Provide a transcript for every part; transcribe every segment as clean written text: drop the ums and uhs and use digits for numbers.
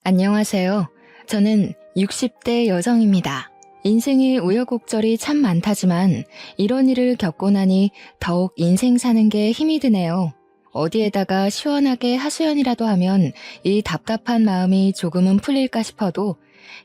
안녕하세요. 저는 60대 여성입니다. 인생의 우여곡절이 참 많다지만 이런 일을 겪고 나니 더욱 인생 사는 게 힘이 드네요. 어디에다가 시원하게 하소연이라도 하면 이 답답한 마음이 조금은 풀릴까 싶어도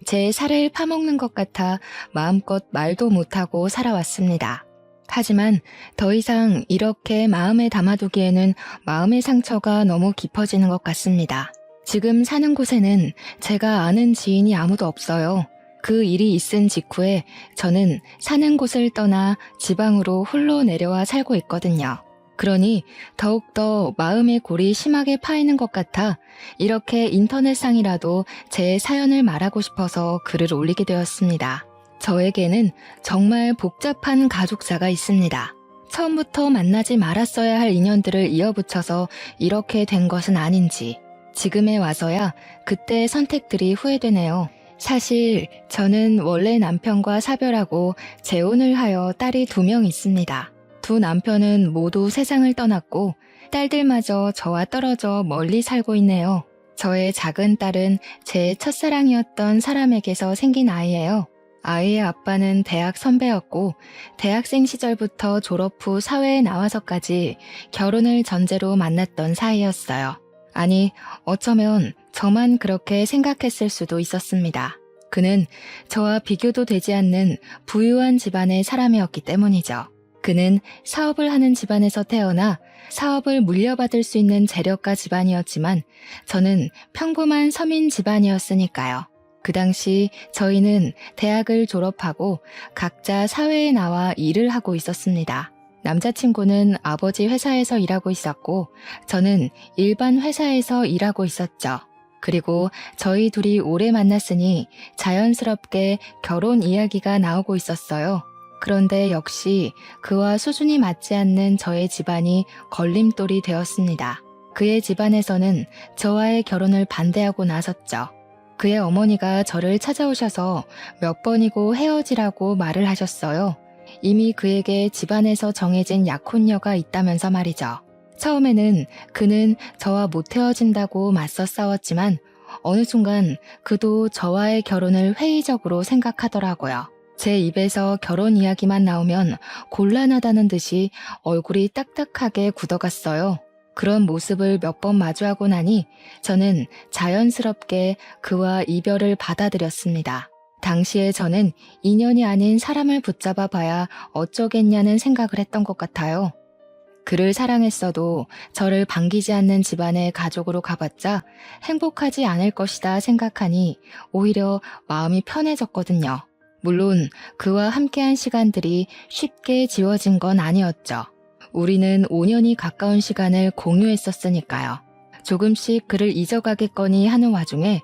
제 살을 파먹는 것 같아 마음껏 말도 못하고 살아왔습니다. 하지만 더 이상 이렇게 마음에 담아두기에는 마음의 상처가 너무 깊어지는 것 같습니다. 지금 사는 곳에는 제가 아는 지인이 아무도 없어요. 그 일이 있은 직후에 저는 사는 곳을 떠나 지방으로 홀로 내려와 살고 있거든요. 그러니 더욱더 마음의 골이 심하게 파이는 것 같아 이렇게 인터넷상이라도 제 사연을 말하고 싶어서 글을 올리게 되었습니다. 저에게는 정말 복잡한 가족사가 있습니다. 처음부터 만나지 말았어야 할 인연들을 이어붙여서 이렇게 된 것은 아닌지 지금에 와서야 그때의 선택들이 후회되네요. 사실 저는 원래 남편과 사별하고 재혼을 하여 딸이 2명 있습니다. 두 남편은 모두 세상을 떠났고 딸들마저 저와 떨어져 멀리 살고 있네요. 저의 작은 딸은 제 첫사랑이었던 사람에게서 생긴 아이예요. 아이의 아빠는 대학 선배였고 대학생 시절부터 졸업 후 사회에 나와서까지 결혼을 전제로 만났던 사이였어요. 아니, 어쩌면 저만 그렇게 생각했을 수도 있었습니다. 그는 저와 비교도 되지 않는 부유한 집안의 사람이었기 때문이죠. 그는 사업을 하는 집안에서 태어나 사업을 물려받을 수 있는 재력가 집안이었지만 저는 평범한 서민 집안이었으니까요. 그 당시 저희는 대학을 졸업하고 각자 사회에 나와 일을 하고 있었습니다. 남자친구는 아버지 회사에서 일하고 있었고 저는 일반 회사에서 일하고 있었죠. 그리고 저희 둘이 오래 만났으니 자연스럽게 결혼 이야기가 나오고 있었어요. 그런데 역시 그와 수준이 맞지 않는 저의 집안이 걸림돌이 되었습니다. 그의 집안에서는 저와의 결혼을 반대하고 나섰죠. 그의 어머니가 저를 찾아오셔서 몇 번이고 헤어지라고 말을 하셨어요. 이미 그에게 집안에서 정해진 약혼녀가 있다면서 말이죠. 처음에는 그는 저와 못 헤어진다고 맞서 싸웠지만 어느 순간 그도 저와의 결혼을 회의적으로 생각하더라고요. 제 입에서 결혼 이야기만 나오면 곤란하다는 듯이 얼굴이 딱딱하게 굳어갔어요. 그런 모습을 몇 번 마주하고 나니 저는 자연스럽게 그와 이별을 받아들였습니다. 당시에 저는 인연이 아닌 사람을 붙잡아 봐야 어쩌겠냐는 생각을 했던 것 같아요. 그를 사랑했어도 저를 반기지 않는 집안의 가족으로 가봤자 행복하지 않을 것이다 생각하니 오히려 마음이 편해졌거든요. 물론 그와 함께한 시간들이 쉽게 지워진 건 아니었죠. 우리는 5년이 가까운 시간을 공유했었으니까요. 조금씩 그를 잊어가겠거니 하는 와중에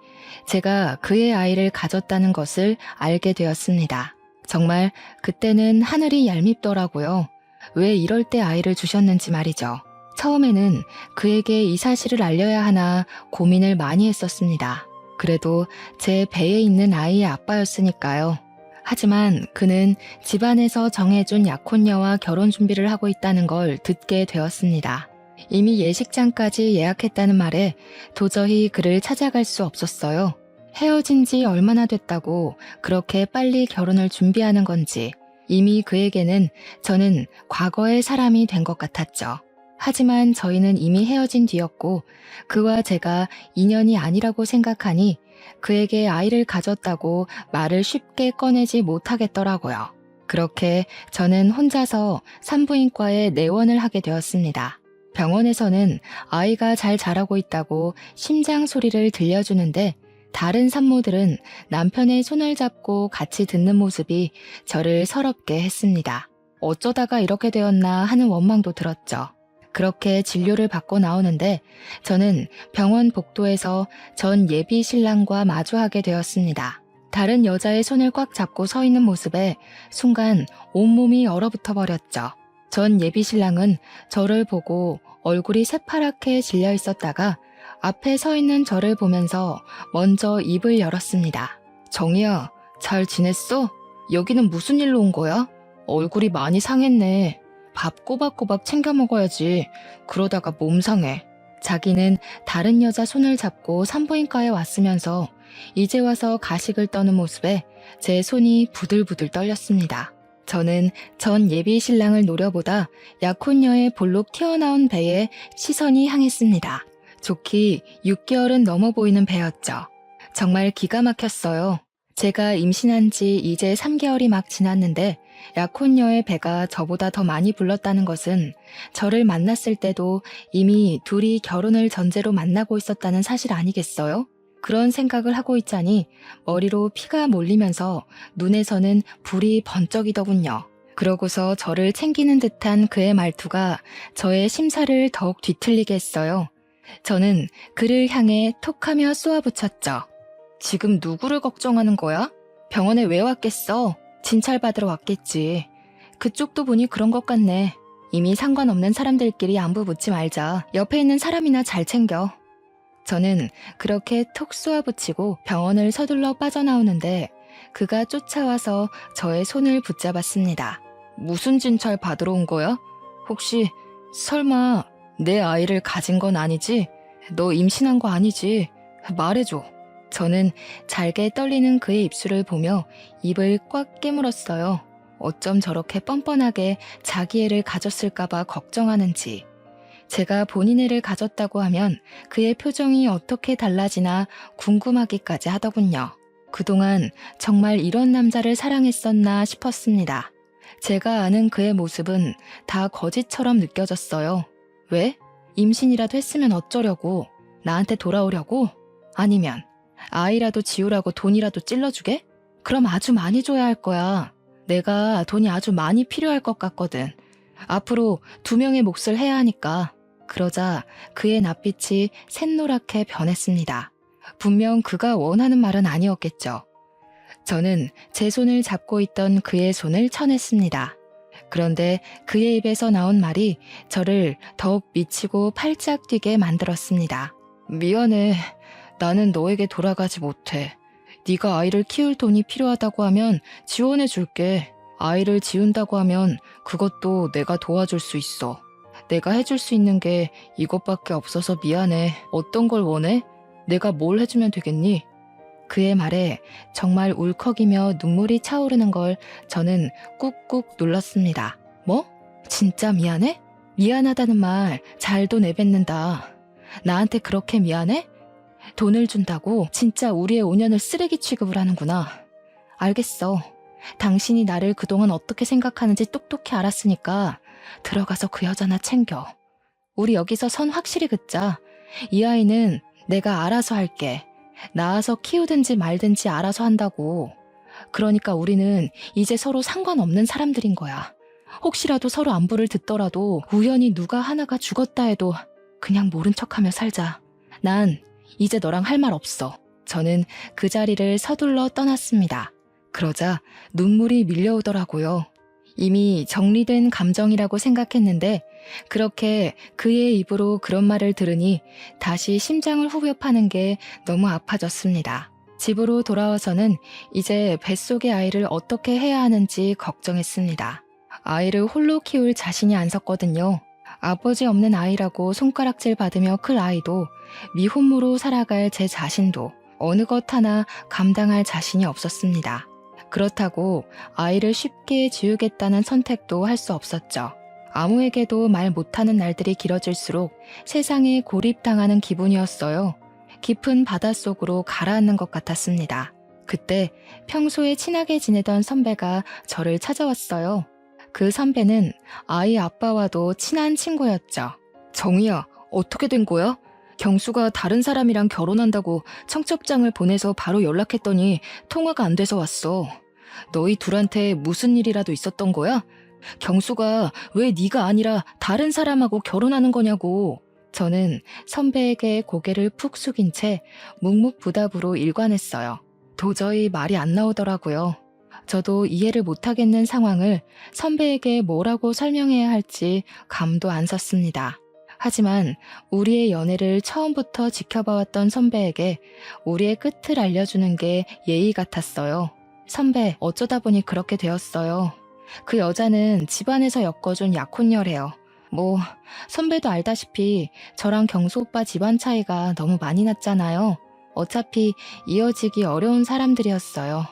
제가 그의 아이를 가졌다는 것을 알게 되었습니다. 정말 그때는 하늘이 얄밉더라고요. 왜 이럴 때 아이를 주셨는지 말이죠. 처음에는 그에게 이 사실을 알려야 하나 고민을 많이 했었습니다. 그래도 제 배에 있는 아이의 아빠였으니까요. 하지만 그는 집안에서 정해준 약혼녀와 결혼 준비를 하고 있다는 걸 듣게 되었습니다. 이미 예식장까지 예약했다는 말에 도저히 그를 찾아갈 수 없었어요. 헤어진 지 얼마나 됐다고 그렇게 빨리 결혼을 준비하는 건지 이미 그에게는 저는 과거의 사람이 된 것 같았죠. 하지만 저희는 이미 헤어진 뒤였고 그와 제가 인연이 아니라고 생각하니 그에게 아이를 가졌다고 말을 쉽게 꺼내지 못하겠더라고요. 그렇게 저는 혼자서 산부인과에 내원을 하게 되었습니다. 병원에서는 아이가 잘 자라고 있다고 심장 소리를 들려주는데 다른 산모들은 남편의 손을 잡고 같이 듣는 모습이 저를 서럽게 했습니다. 어쩌다가 이렇게 되었나 하는 원망도 들었죠. 그렇게 진료를 받고 나오는데 저는 병원 복도에서 전 예비 신랑과 마주하게 되었습니다. 다른 여자의 손을 꽉 잡고 서 있는 모습에 순간 온몸이 얼어붙어 버렸죠. 전 예비 신랑은 저를 보고 얼굴이 새파랗게 질려 있었다가 앞에 서 있는 저를 보면서 먼저 입을 열었습니다. 정희야, 잘 지냈어? 여기는 무슨 일로 온 거야? 얼굴이 많이 상했네. 밥 꼬박꼬박 챙겨 먹어야지. 그러다가 몸 상해. 자기는 다른 여자 손을 잡고 산부인과에 왔으면서 이제 와서 가식을 떠는 모습에 제 손이 부들부들 떨렸습니다. 저는 전 예비 신랑을 노려보다 약혼녀의 볼록 튀어나온 배에 시선이 향했습니다. 좋기 6개월은 넘어 보이는 배였죠. 정말 기가 막혔어요. 제가 임신한 지 이제 3개월이 막 지났는데 약혼녀의 배가 저보다 더 많이 불렀다는 것은 저를 만났을 때도 이미 둘이 결혼을 전제로 만나고 있었다는 사실 아니겠어요? 그런 생각을 하고 있자니 머리로 피가 몰리면서 눈에서는 불이 번쩍이더군요. 그러고서 저를 챙기는 듯한 그의 말투가 저의 심사를 더욱 뒤틀리게 했어요. 저는 그를 향해 톡하며 쏘아붙였죠. 지금 누구를 걱정하는 거야? 병원에 왜 왔겠어? 진찰받으러 왔겠지. 그쪽도 보니 그런 것 같네. 이미 상관없는 사람들끼리 안부 묻지 말자. 옆에 있는 사람이나 잘 챙겨. 저는 그렇게 톡 쏘아붙이고 병원을 서둘러 빠져나오는데 그가 쫓아와서 저의 손을 붙잡았습니다. 무슨 진찰 받으러 온 거야? 혹시 설마 내 아이를 가진 건 아니지? 너 임신한 거 아니지? 말해줘. 저는 잘게 떨리는 그의 입술을 보며 입을 꽉 깨물었어요. 어쩜 저렇게 뻔뻔하게 자기 애를 가졌을까봐 걱정하는지. 제가 본인 애를 가졌다고 하면 그의 표정이 어떻게 달라지나 궁금하기까지 하더군요. 그동안 정말 이런 남자를 사랑했었나 싶었습니다. 제가 아는 그의 모습은 다 거짓처럼 느껴졌어요. 왜? 임신이라도 했으면 어쩌려고? 나한테 돌아오려고? 아니면 아이라도 지우라고 돈이라도 찔러주게? 그럼 아주 많이 줘야 할 거야. 내가 돈이 아주 많이 필요할 것 같거든. 앞으로 2명의 몫을 해야 하니까. 그러자 그의 낯빛이 샛노랗게 변했습니다. 분명 그가 원하는 말은 아니었겠죠. 저는 제 손을 잡고 있던 그의 손을 쳐냈습니다. 그런데 그의 입에서 나온 말이 저를 더욱 미치고 팔짝 뛰게 만들었습니다. 미안해. 나는 너에게 돌아가지 못해. 네가 아이를 키울 돈이 필요하다고 하면 지원해 줄게. 아이를 지운다고 하면 그것도 내가 도와줄 수 있어. 내가 해줄 수 있는 게 이것밖에 없어서 미안해. 어떤 걸 원해? 내가 뭘 해주면 되겠니? 그의 말에 정말 울컥이며 눈물이 차오르는 걸 저는 꾹꾹 눌렀습니다. 뭐? 진짜 미안해? 미안하다는 말 잘도 내뱉는다. 나한테 그렇게 미안해? 돈을 준다고 진짜 우리의 5년을 쓰레기 취급을 하는구나. 알겠어. 당신이 나를 그동안 어떻게 생각하는지 똑똑히 알았으니까 들어가서 그 여자나 챙겨. 우리 여기서 선 확실히 긋자. 이 아이는 내가 알아서 할게. 낳아서 키우든지 말든지 알아서 한다고. 그러니까 우리는 이제 서로 상관없는 사람들인 거야. 혹시라도 서로 안부를 듣더라도 우연히 누가 하나가 죽었다 해도 그냥 모른 척하며 살자. 난 이제 너랑 할 말 없어. 저는 그 자리를 서둘러 떠났습니다. 그러자 눈물이 밀려오더라고요. 이미 정리된 감정이라고 생각했는데 그렇게 그의 입으로 그런 말을 들으니 다시 심장을 후벼 파는 게 너무 아파졌습니다. 집으로 돌아와서는 이제 뱃속의 아이를 어떻게 해야 하는지 걱정했습니다. 아이를 홀로 키울 자신이 안 섰거든요. 아버지 없는 아이라고 손가락질 받으며 클 아이도 미혼모로 살아갈 제 자신도 어느 것 하나 감당할 자신이 없었습니다. 그렇다고 아이를 쉽게 지우겠다는 선택도 할 수 없었죠. 아무에게도 말 못하는 날들이 길어질수록 세상에 고립당하는 기분이었어요. 깊은 바닷속으로 가라앉는 것 같았습니다. 그때 평소에 친하게 지내던 선배가 저를 찾아왔어요. 그 선배는 아이 아빠와도 친한 친구였죠. 정희야, 어떻게 된 거야? 경수가 다른 사람이랑 결혼한다고 청첩장을 보내서 바로 연락했더니 통화가 안 돼서 왔어. 너희 둘한테 무슨 일이라도 있었던 거야? 경수가 왜 네가 아니라 다른 사람하고 결혼하는 거냐고. 저는 선배에게 고개를 푹 숙인 채 묵묵부답으로 일관했어요. 도저히 말이 안 나오더라고요. 저도 이해를 못하겠는 상황을 선배에게 뭐라고 설명해야 할지 감도 안 섰습니다. 하지만 우리의 연애를 처음부터 지켜봐왔던 선배에게 우리의 끝을 알려주는 게 예의 같았어요. 선배, 어쩌다 보니 그렇게 되었어요. 그 여자는 집안에서 엮어준 약혼녀래요. 뭐, 선배도 알다시피 저랑 경수 오빠 집안 차이가 너무 많이 났잖아요. 어차피 이어지기 어려운 사람들이었어요.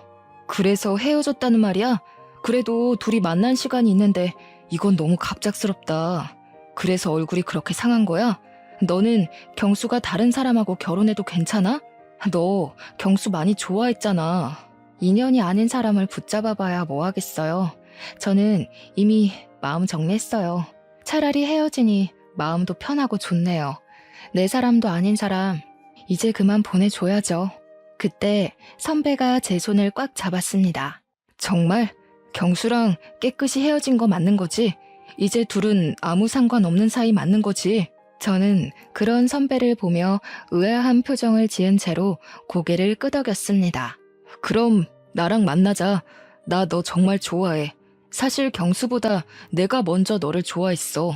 그래서 헤어졌다는 말이야? 그래도 둘이 만난 시간이 있는데 이건 너무 갑작스럽다. 그래서 얼굴이 그렇게 상한 거야? 너는 경수가 다른 사람하고 결혼해도 괜찮아? 너 경수 많이 좋아했잖아. 인연이 아닌 사람을 붙잡아봐야 뭐 하겠어요. 저는 이미 마음 정리했어요. 차라리 헤어지니 마음도 편하고 좋네요. 내 사람도 아닌 사람, 이제 그만 보내줘야죠. 그때 선배가 제 손을 꽉 잡았습니다. 정말? 경수랑 깨끗이 헤어진 거 맞는 거지? 이제 둘은 아무 상관없는 사이 맞는 거지? 저는 그런 선배를 보며 의아한 표정을 지은 채로 고개를 끄덕였습니다. 그럼 나랑 만나자. 나 너 정말 좋아해. 사실 경수보다 내가 먼저 너를 좋아했어.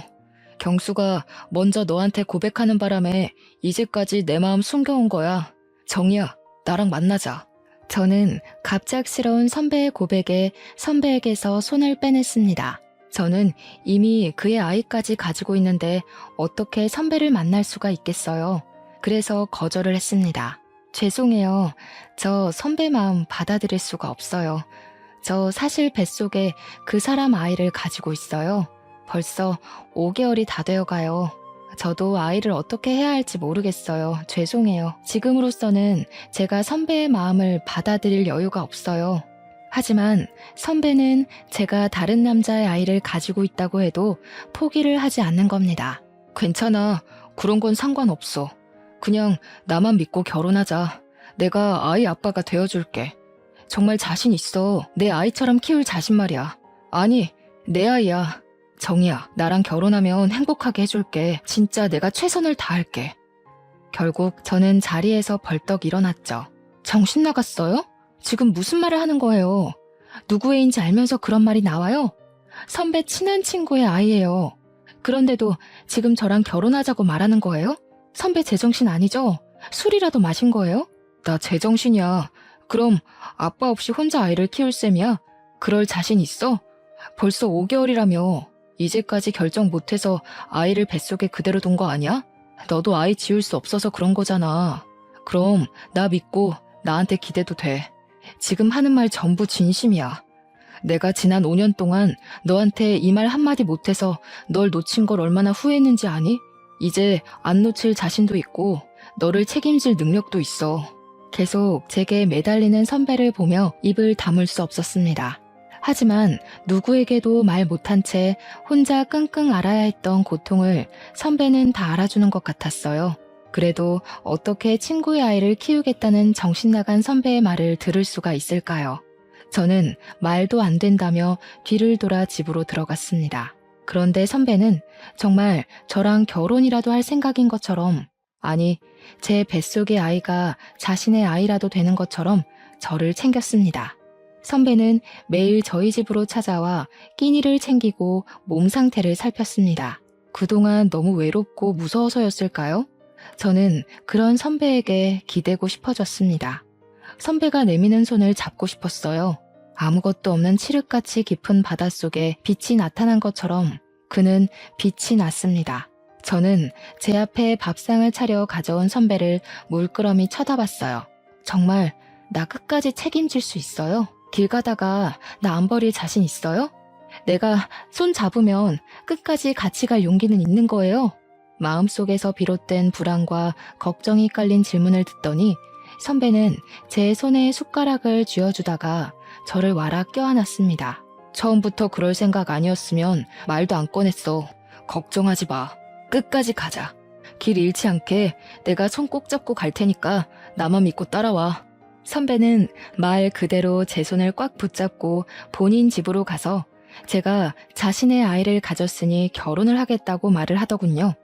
경수가 먼저 너한테 고백하는 바람에 이제까지 내 마음 숨겨온 거야. 정이야, 나랑 만나자. 저는 갑작스러운 선배의 고백에 선배에게서 손을 빼냈습니다. 저는 이미 그의 아이까지 가지고 있는데 어떻게 선배를 만날 수가 있겠어요. 그래서 거절을 했습니다. 죄송해요. 저 선배 마음 받아들일 수가 없어요. 저 사실 뱃속에 그 사람 아이를 가지고 있어요. 벌써 5개월이 다 되어가요. 저도 아이를 어떻게 해야 할지 모르겠어요. 죄송해요. 지금으로서는 제가 선배의 마음을 받아들일 여유가 없어요. 하지만 선배는 제가 다른 남자의 아이를 가지고 있다고 해도 포기를 하지 않는 겁니다. 괜찮아. 그런 건 상관없어. 그냥 나만 믿고 결혼하자. 내가 아이 아빠가 되어줄게. 정말 자신 있어. 내 아이처럼 키울 자신 말이야. 아니, 내 아이야. 정이야, 나랑 결혼하면 행복하게 해줄게. 진짜 내가 최선을 다할게. 결국 저는 자리에서 벌떡 일어났죠. 정신 나갔어요? 지금 무슨 말을 하는 거예요? 누구 애인지 알면서 그런 말이 나와요? 선배 친한 친구의 아이예요. 그런데도 지금 저랑 결혼하자고 말하는 거예요? 선배 제정신 아니죠? 술이라도 마신 거예요? 나 제정신이야. 그럼 아빠 없이 혼자 아이를 키울 셈이야? 그럴 자신 있어? 벌써 5개월이라며. 이제까지 결정 못해서 아이를 뱃속에 그대로 둔 거 아니야? 너도 아이 지울 수 없어서 그런 거잖아. 그럼 나 믿고 나한테 기대도 돼. 지금 하는 말 전부 진심이야. 내가 지난 5년 동안 너한테 이 말 한마디 못해서 널 놓친 걸 얼마나 후회했는지 아니? 이제 안 놓칠 자신도 있고 너를 책임질 능력도 있어. 계속 제게 매달리는 선배를 보며 입을 다물 수 없었습니다. 하지만 누구에게도 말 못한 채 혼자 끙끙 앓아야 했던 고통을 선배는 다 알아주는 것 같았어요. 그래도 어떻게 친구의 아이를 키우겠다는 정신나간 선배의 말을 들을 수가 있을까요? 저는 말도 안 된다며 뒤를 돌아 집으로 들어갔습니다. 그런데 선배는 정말 저랑 결혼이라도 할 생각인 것처럼, 아니, 제 뱃속의 아이가 자신의 아이라도 되는 것처럼 저를 챙겼습니다. 선배는 매일 저희 집으로 찾아와 끼니를 챙기고 몸 상태를 살폈습니다. 그동안 너무 외롭고 무서워서였을까요? 저는 그런 선배에게 기대고 싶어졌습니다. 선배가 내미는 손을 잡고 싶었어요. 아무것도 없는 칠흑같이 깊은 바닷속에 빛이 나타난 것처럼 그는 빛이 났습니다. 저는 제 앞에 밥상을 차려 가져온 선배를 물끄러미 쳐다봤어요. 정말 나 끝까지 책임질 수 있어요? 길 가다가 나 안 버릴 자신 있어요? 내가 손 잡으면 끝까지 같이 갈 용기는 있는 거예요? 마음속에서 비롯된 불안과 걱정이 깔린 질문을 듣더니 선배는 제 손에 숟가락을 쥐어주다가 저를 와락 껴안았습니다. 처음부터 그럴 생각 아니었으면 말도 안 꺼냈어. 걱정하지 마. 끝까지 가자. 길 잃지 않게 내가 손 꼭 잡고 갈 테니까 나만 믿고 따라와. 선배는 말 그대로 제 손을 꽉 붙잡고 본인 집으로 가서 제가 자신의 아이를 가졌으니 결혼을 하겠다고 말을 하더군요.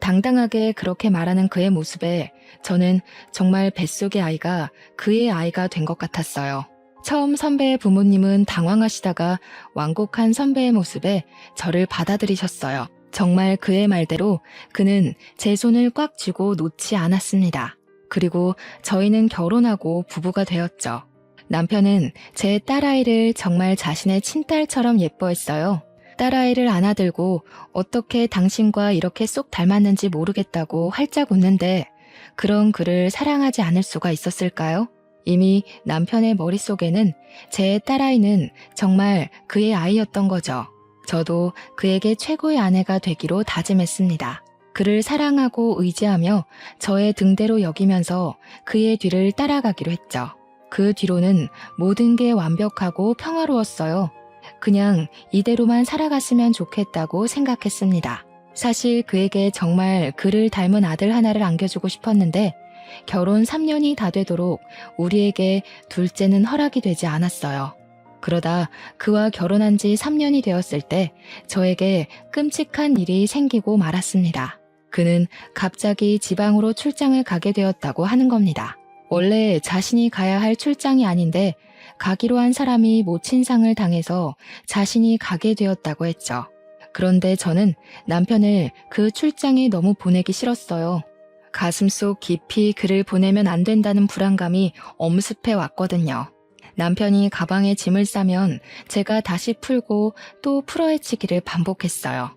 당당하게 그렇게 말하는 그의 모습에 저는 정말 뱃속의 아이가 그의 아이가 된 것 같았어요. 처음 선배의 부모님은 당황하시다가 완곡한 선배의 모습에 저를 받아들이셨어요. 정말 그의 말대로 그는 제 손을 꽉 쥐고 놓지 않았습니다. 그리고 저희는 결혼하고 부부가 되었죠. 남편은 제 딸아이를 정말 자신의 친딸처럼 예뻐했어요. 딸아이를 안아들고 어떻게 당신과 이렇게 쏙 닮았는지 모르겠다고 활짝 웃는데 그런 그를 사랑하지 않을 수가 있었을까요? 이미 남편의 머릿속에는 제 딸아이는 정말 그의 아이였던 거죠. 저도 그에게 최고의 아내가 되기로 다짐했습니다. 그를 사랑하고 의지하며 저의 등대로 여기면서 그의 뒤를 따라가기로 했죠. 그 뒤로는 모든 게 완벽하고 평화로웠어요. 그냥 이대로만 살아갔으면 좋겠다고 생각했습니다. 사실 그에게 정말 그를 닮은 아들 하나를 안겨주고 싶었는데 결혼 3년이 다 되도록 우리에게 둘째는 허락이 되지 않았어요. 그러다 그와 결혼한 지 3년이 되었을 때 저에게 끔찍한 일이 생기고 말았습니다. 그는 갑자기 지방으로 출장을 가게 되었다고 하는 겁니다. 원래 자신이 가야 할 출장이 아닌데 가기로 한 사람이 모친상을 당해서 자신이 가게 되었다고 했죠. 그런데 저는 남편을 그 출장에 너무 보내기 싫었어요. 가슴속 깊이 그를 보내면 안 된다는 불안감이 엄습해 왔거든요. 남편이 가방에 짐을 싸면 제가 다시 풀고 또 풀어헤치기를 반복했어요.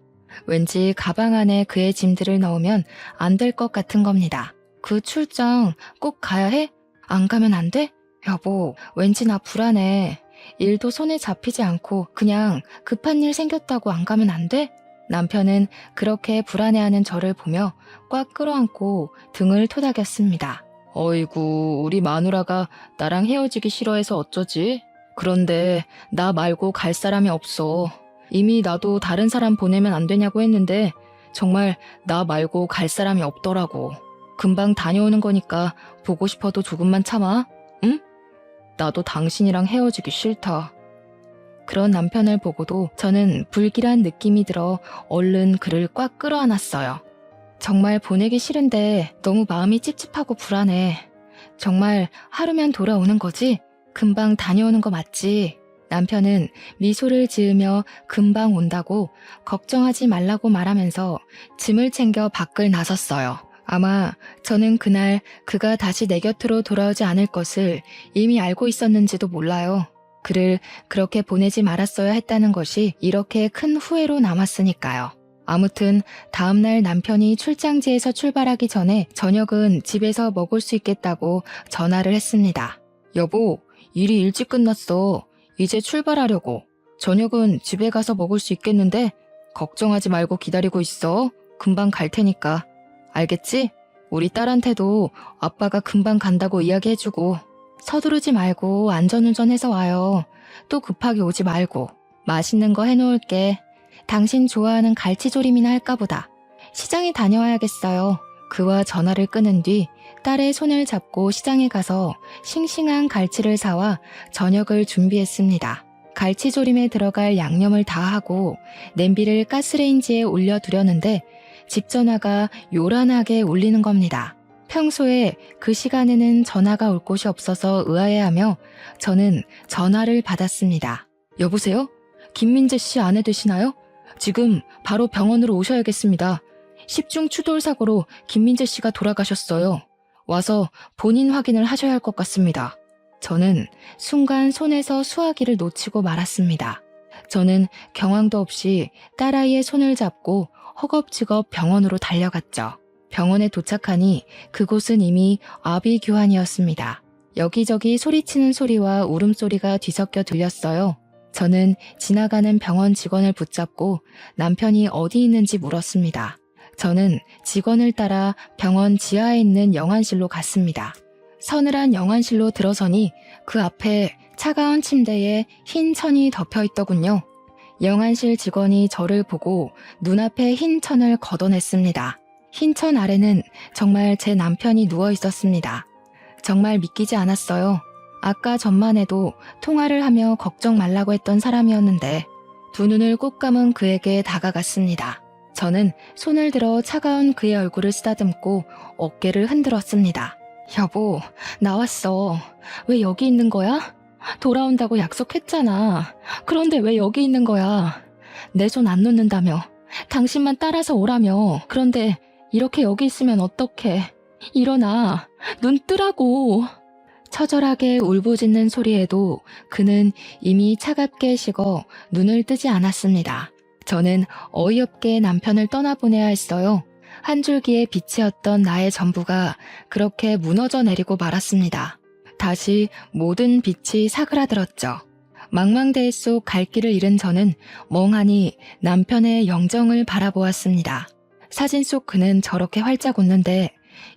왠지 가방 안에 그의 짐들을 넣으면 안 될 것 같은 겁니다. 그 출장 꼭 가야 해? 안 가면 안 돼? 여보, 왠지 나 불안해. 일도 손에 잡히지 않고 그냥 급한 일 생겼다고 안 가면 안 돼? 남편은 그렇게 불안해하는 저를 보며 꽉 끌어안고 등을 토닥였습니다. 어이구, 우리 마누라가 나랑 헤어지기 싫어해서 어쩌지? 그런데 나 말고 갈 사람이 없어. 이미 나도 다른 사람 보내면 안 되냐고 했는데 정말 나 말고 갈 사람이 없더라고. 금방 다녀오는 거니까 보고 싶어도 조금만 참아. 응? 나도 당신이랑 헤어지기 싫다. 그런 남편을 보고도 저는 불길한 느낌이 들어 얼른 그를 꽉 끌어안았어요. 정말 보내기 싫은데 너무 마음이 찝찝하고 불안해. 정말 하루면 돌아오는 거지? 금방 다녀오는 거 맞지? 남편은 미소를 지으며 금방 온다고 걱정하지 말라고 말하면서 짐을 챙겨 밖을 나섰어요. 아마 저는 그날 그가 다시 내 곁으로 돌아오지 않을 것을 이미 알고 있었는지도 몰라요. 그를 그렇게 보내지 말았어야 했다는 것이 이렇게 큰 후회로 남았으니까요. 아무튼 다음날 남편이 출장지에서 출발하기 전에 저녁은 집에서 먹을 수 있겠다고 전화를 했습니다. 여보, 일이 일찍 끝났어. 이제 출발하려고. 저녁은 집에 가서 먹을 수 있겠는데 걱정하지 말고 기다리고 있어. 금방 갈 테니까. 알겠지? 우리 딸한테도 아빠가 금방 간다고 이야기해주고 서두르지 말고 안전운전해서 와요. 또 급하게 오지 말고. 맛있는 거 해놓을게. 당신 좋아하는 갈치조림이나 할까 보다. 시장에 다녀와야겠어요. 그와 전화를 끊은 뒤 딸의 손을 잡고 시장에 가서 싱싱한 갈치를 사와 저녁을 준비했습니다. 갈치조림에 들어갈 양념을 다 하고 냄비를 가스레인지에 올려두려는데 집 전화가 요란하게 울리는 겁니다. 평소에 그 시간에는 전화가 올 곳이 없어서 의아해하며 저는 전화를 받았습니다. 여보세요? 김민재 씨 아내 되시나요? 지금 바로 병원으로 오셔야겠습니다. 10중 추돌 사고로 김민재 씨가 돌아가셨어요. 와서 본인 확인을 하셔야 할 것 같습니다. 저는 순간 손에서 수화기를 놓치고 말았습니다. 저는 경황도 없이 딸아이의 손을 잡고 허겁지겁 병원으로 달려갔죠. 병원에 도착하니 그곳은 이미 아비규환이었습니다. 여기저기 소리치는 소리와 울음소리가 뒤섞여 들렸어요. 저는 지나가는 병원 직원을 붙잡고 남편이 어디 있는지 물었습니다. 저는 직원을 따라 병원 지하에 있는 영안실로 갔습니다. 서늘한 영안실로 들어서니 그 앞에 차가운 침대에 흰 천이 덮여 있더군요. 영안실 직원이 저를 보고 눈앞에 흰 천을 걷어냈습니다. 흰 천 아래는 정말 제 남편이 누워 있었습니다. 정말 믿기지 않았어요. 아까 전만 해도 통화를 하며 걱정 말라고 했던 사람이었는데 두 눈을 꼭 감은 그에게 다가갔습니다. 저는 손을 들어 차가운 그의 얼굴을 쓰다듬고 어깨를 흔들었습니다. 여보, 나왔어. 왜 여기 있는 거야? 돌아온다고 약속했잖아. 그런데 왜 여기 있는 거야? 내 손 안 놓는다며. 당신만 따라서 오라며. 그런데 이렇게 여기 있으면 어떡해. 일어나. 눈 뜨라고. 처절하게 울부짖는 소리에도 그는 이미 차갑게 식어 눈을 뜨지 않았습니다. 저는 어이없게 남편을 떠나보내야 했어요. 한 줄기의 빛이었던 나의 전부가 그렇게 무너져 내리고 말았습니다. 다시 모든 빛이 사그라들었죠. 망망대해 속 갈 길을 잃은 저는 멍하니 남편의 영정을 바라보았습니다. 사진 속 그는 저렇게 활짝 웃는데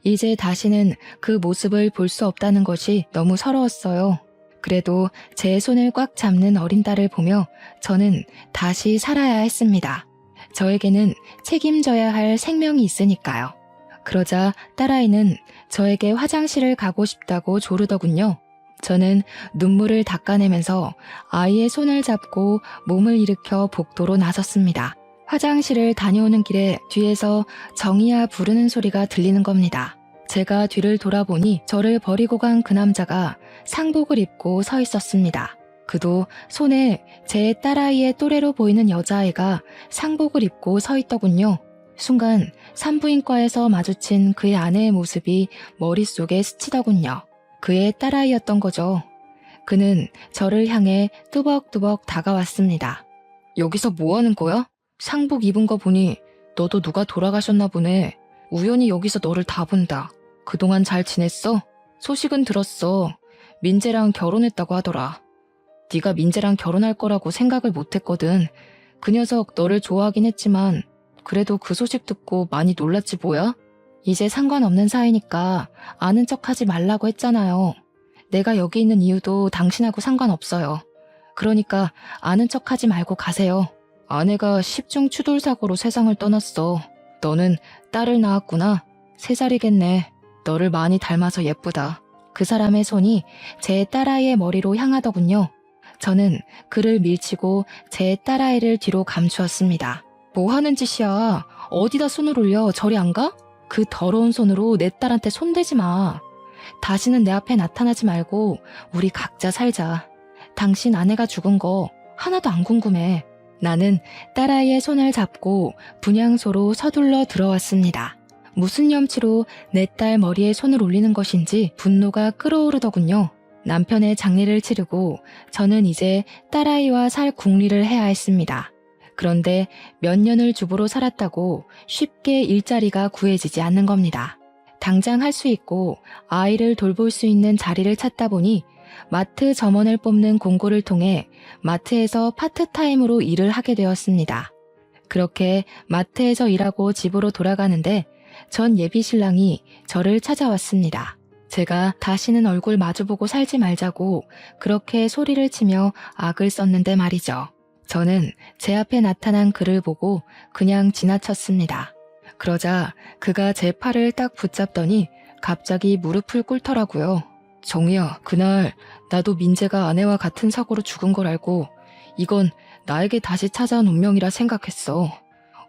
이제 다시는 그 모습을 볼 수 없다는 것이 너무 서러웠어요. 그래도 제 손을 꽉 잡는 어린 딸을 보며 저는 다시 살아야 했습니다. 저에게는 책임져야 할 생명이 있으니까요. 그러자 딸아이는 저에게 화장실을 가고 싶다고 조르더군요. 저는 눈물을 닦아내면서 아이의 손을 잡고 몸을 일으켜 복도로 나섰습니다. 화장실을 다녀오는 길에 뒤에서 정이야 부르는 소리가 들리는 겁니다. 제가 뒤를 돌아보니 저를 버리고 간 그 남자가 상복을 입고 서 있었습니다. 그도 손에 제 딸아이의 또래로 보이는 여자아이가 상복을 입고 서 있더군요. 순간 산부인과에서 마주친 그의 아내의 모습이 머릿속에 스치더군요. 그의 딸아이였던 거죠. 그는 저를 향해 뚜벅뚜벅 다가왔습니다. 여기서 뭐 하는 거야? 상복 입은 거 보니 너도 누가 돌아가셨나 보네. 우연히 여기서 너를 다 본다. 그동안 잘 지냈어? 소식은 들었어. 민재랑 결혼했다고 하더라. 네가 민재랑 결혼할 거라고 생각을 못했거든. 그 녀석 너를 좋아하긴 했지만 그래도 그 소식 듣고 많이 놀랐지 뭐야? 이제 상관없는 사이니까 아는 척하지 말라고 했잖아요. 내가 여기 있는 이유도 당신하고 상관없어요. 그러니까 아는 척하지 말고 가세요. 아내가 십중 추돌 사고로 세상을 떠났어. 너는 딸을 낳았구나. 3살이겠네. 너를 많이 닮아서 예쁘다. 그 사람의 손이 제 딸아이의 머리로 향하더군요. 저는 그를 밀치고 제 딸아이를 뒤로 감추었습니다. 뭐 하는 짓이야? 어디다 손을 올려? 저리 안 가? 그 더러운 손으로 내 딸한테 손대지 마. 다시는 내 앞에 나타나지 말고 우리 각자 살자. 당신 아내가 죽은 거 하나도 안 궁금해. 나는 딸아이의 손을 잡고 분향소로 서둘러 들어왔습니다. 무슨 염치로 내 딸 머리에 손을 올리는 것인지 분노가 끓어오르더군요. 남편의 장례를 치르고 저는 이제 딸아이와 살 궁리를 해야 했습니다. 그런데 몇 년을 주부로 살았다고 쉽게 일자리가 구해지지 않는 겁니다. 당장 할 수 있고 아이를 돌볼 수 있는 자리를 찾다 보니 마트 점원을 뽑는 공고를 통해 마트에서 파트타임으로 일을 하게 되었습니다. 그렇게 마트에서 일하고 집으로 돌아가는데 전 예비 신랑이 저를 찾아왔습니다. 제가 다시는 얼굴 마주보고 살지 말자고 그렇게 소리를 치며 악을 썼는데 말이죠. 저는 제 앞에 나타난 그를 보고 그냥 지나쳤습니다. 그러자 그가 제 팔을 딱 붙잡더니 갑자기 무릎을 꿇더라고요. 정희야, 그날 나도 민재가 아내와 같은 사고로 죽은 걸 알고 이건 나에게 다시 찾아온 운명이라 생각했어.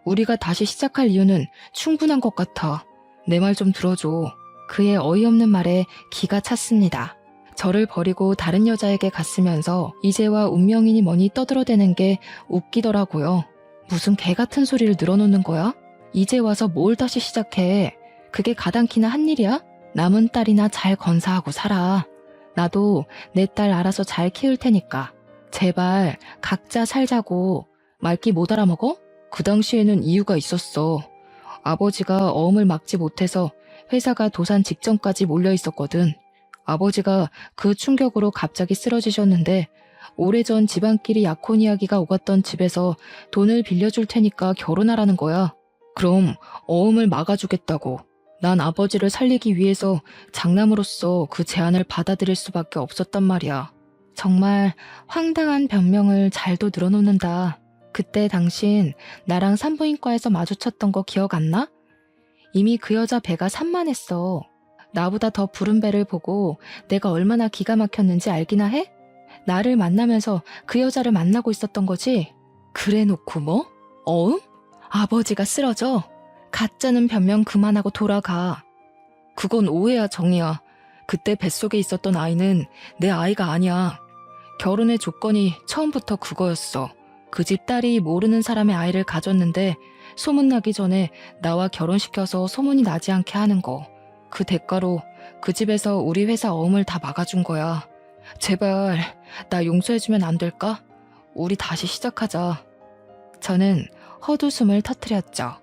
우리가 다시 시작할 이유는 충분한 것 같아. 내 말 좀 들어줘. 그의 어이없는 말에 기가 찼습니다. 저를 버리고 다른 여자에게 갔으면서 이제와 운명이니 뭐니 떠들어대는 게 웃기더라고요. 무슨 개 같은 소리를 늘어놓는 거야? 이제 와서 뭘 다시 시작해. 그게 가당키나 한 일이야? 남은 딸이나 잘 건사하고 살아. 나도 내 딸 알아서 잘 키울 테니까. 제발 각자 살자고. 말귀 못 알아먹어? 그 당시에는 이유가 있었어. 아버지가 어음을 막지 못해서 회사가 도산 직전까지 몰려 있었거든. 아버지가 그 충격으로 갑자기 쓰러지셨는데 오래전 집안끼리 약혼 이야기가 오갔던 집에서 돈을 빌려줄 테니까 결혼하라는 거야. 그럼 어음을 막아주겠다고. 난 아버지를 살리기 위해서 장남으로서 그 제안을 받아들일 수밖에 없었단 말이야. 정말 황당한 변명을 잘도 늘어놓는다. 그때 당신 나랑 산부인과에서 마주쳤던 거 기억 안 나? 이미 그 여자 배가 산만했어. 나보다 더 부른 배를 보고 내가 얼마나 기가 막혔는지 알기나 해? 나를 만나면서 그 여자를 만나고 있었던 거지? 그래 놓고 뭐? 어음? 아버지가 쓰러져? 가짜는 변명 그만하고 돌아가. 그건 오해야, 정이야. 그때 뱃속에 있었던 아이는 내 아이가 아니야. 결혼의 조건이 처음부터 그거였어. 그 집 딸이 모르는 사람의 아이를 가졌는데 소문나기 전에 나와 결혼시켜서 소문이 나지 않게 하는 거. 그 대가로 그 집에서 우리 회사 어음을 다 막아준 거야. 제발 나 용서해주면 안 될까? 우리 다시 시작하자. 저는 헛웃음을 터뜨렸죠.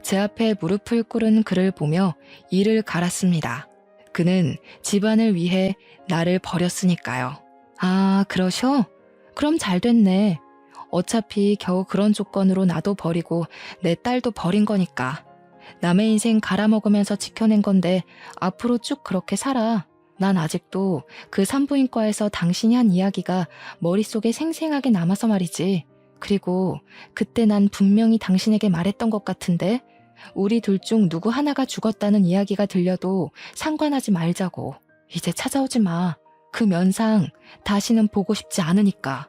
제 앞에 무릎을 꿇은 그를 보며 이를 갈았습니다. 그는 집안을 위해 나를 버렸으니까요. 아, 그러셔? 그럼 잘 됐네. 어차피 겨우 그런 조건으로 나도 버리고 내 딸도 버린 거니까. 남의 인생 갈아먹으면서 지켜낸 건데 앞으로 쭉 그렇게 살아. 난 아직도 그 산부인과에서 당신이 한 이야기가 머릿속에 생생하게 남아서 말이지. 그리고 그때 난 분명히 당신에게 말했던 것 같은데 우리 둘 중 누구 하나가 죽었다는 이야기가 들려도 상관하지 말자고. 이제 찾아오지 마. 그 면상 다시는 보고 싶지 않으니까.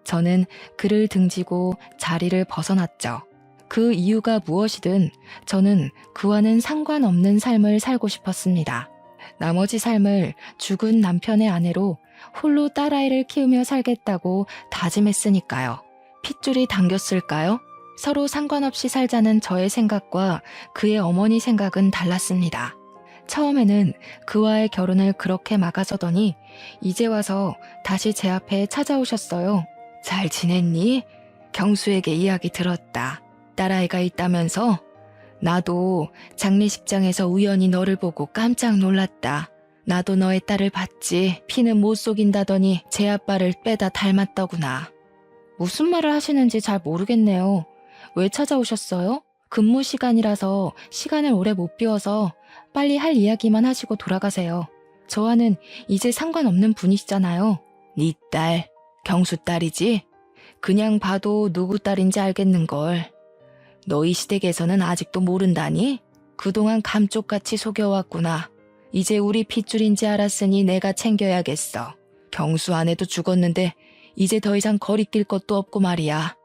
저는 그를 등지고 자리를 벗어났죠. 그 이유가 무엇이든 저는 그와는 상관없는 삶을 살고 싶었습니다. 나머지 삶을 죽은 남편의 아내로 홀로 딸아이를 키우며 살겠다고 다짐했으니까요. 핏줄이 당겼을까요? 서로 상관없이 살자는 저의 생각과 그의 어머니 생각은 달랐습니다. 처음에는 그와의 결혼을 그렇게 막아서더니 이제 와서 다시 제 앞에 찾아오셨어요. 잘 지냈니? 경수에게 이야기 들었다. 딸아이가 있다면서? 나도 장례식장에서 우연히 너를 보고 깜짝 놀랐다. 나도 너의 딸을 봤지. 피는 못 속인다더니 제 아빠를 빼다 닮았더구나. 무슨 말을 하시는지 잘 모르겠네요. 왜 찾아오셨어요? 근무 시간이라서 시간을 오래 못 비워서 빨리 할 이야기만 하시고 돌아가세요. 저와는 이제 상관없는 분이시잖아요. 네 딸, 경수 딸이지? 그냥 봐도 누구 딸인지 알겠는걸. 너희 시댁에서는 아직도 모른다니? 그동안 감쪽같이 속여왔구나. 이제 우리 핏줄인지 알았으니 내가 챙겨야겠어. 경수 아내도 죽었는데 이제 더 이상 거리낄 것도 없고 말이야.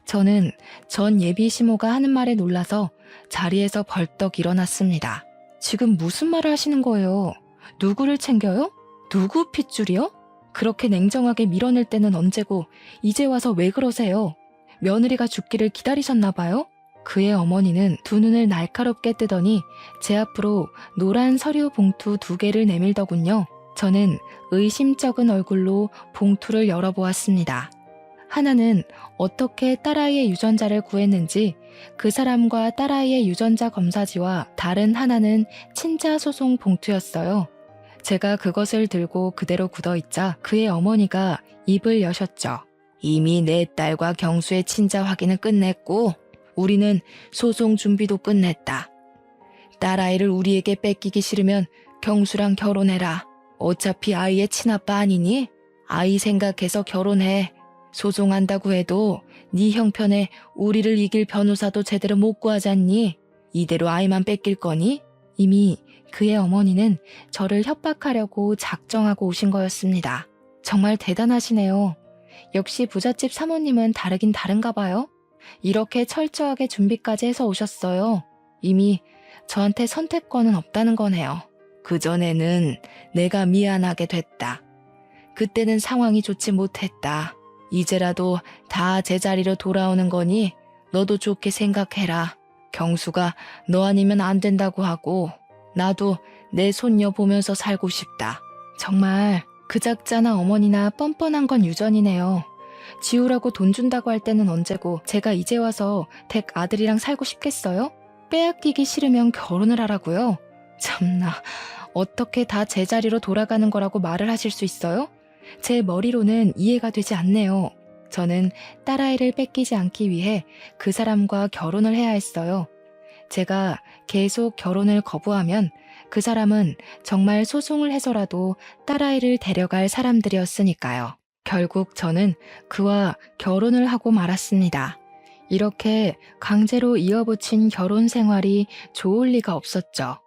저는 전 예비 시모가 하는 말에 놀라서 자리에서 벌떡 일어났습니다. 지금 무슨 말을 하시는 거예요? 누구를 챙겨요? 누구 핏줄이요? 그렇게 냉정하게 밀어낼 때는 언제고 이제 와서 왜 그러세요? 며느리가 죽기를 기다리셨나 봐요? 그의 어머니는 두 눈을 날카롭게 뜨더니 제 앞으로 노란 서류 봉투 2개를 내밀더군요. 저는 의심쩍은 얼굴로 봉투를 열어보았습니다. 하나는 어떻게 딸아이의 유전자를 구했는지, 그 사람과 딸아이의 유전자 검사지와 다른 하나는 친자 소송 봉투였어요. 제가 그것을 들고 그대로 굳어있자 그의 어머니가 입을 여셨죠. 이미 내 딸과 경수의 친자 확인은 끝냈고 우리는 소송 준비도 끝냈다. 딸아이를 우리에게 뺏기기 싫으면 경수랑 결혼해라. 어차피 아이의 친아빠 아니니? 아이 생각해서 결혼해. 소송한다고 해도 네 형편에 우리를 이길 변호사도 제대로 못 구하잖니? 이대로 아이만 뺏길 거니? 이미 그의 어머니는 저를 협박하려고 작정하고 오신 거였습니다. 정말 대단하시네요. 역시 부잣집 사모님은 다르긴 다른가 봐요. 이렇게 철저하게 준비까지 해서 오셨어요. 이미 저한테 선택권은 없다는 거네요. 그전에는 내가 미안하게 됐다. 그때는 상황이 좋지 못했다. 이제라도 다 제자리로 돌아오는 거니 너도 좋게 생각해라. 경수가 너 아니면 안 된다고 하고 나도 내 손녀 보면서 살고 싶다. 정말 그 작자나 어머니나 뻔뻔한 건 유전이네요. 지우라고 돈 준다고 할 때는 언제고 제가 이제 와서 댁 아들이랑 살고 싶겠어요? 빼앗기기 싫으면 결혼을 하라고요? 참나, 어떻게 다 제자리로 돌아가는 거라고 말을 하실 수 있어요? 제 머리로는 이해가 되지 않네요. 저는 딸아이를 뺏기지 않기 위해 그 사람과 결혼을 해야 했어요. 제가 계속 결혼을 거부하면 그 사람은 정말 소송을 해서라도 딸아이를 데려갈 사람들이었으니까요. 결국 저는 그와 결혼을 하고 말았습니다. 이렇게 강제로 이어붙인 결혼 생활이 좋을 리가 없었죠.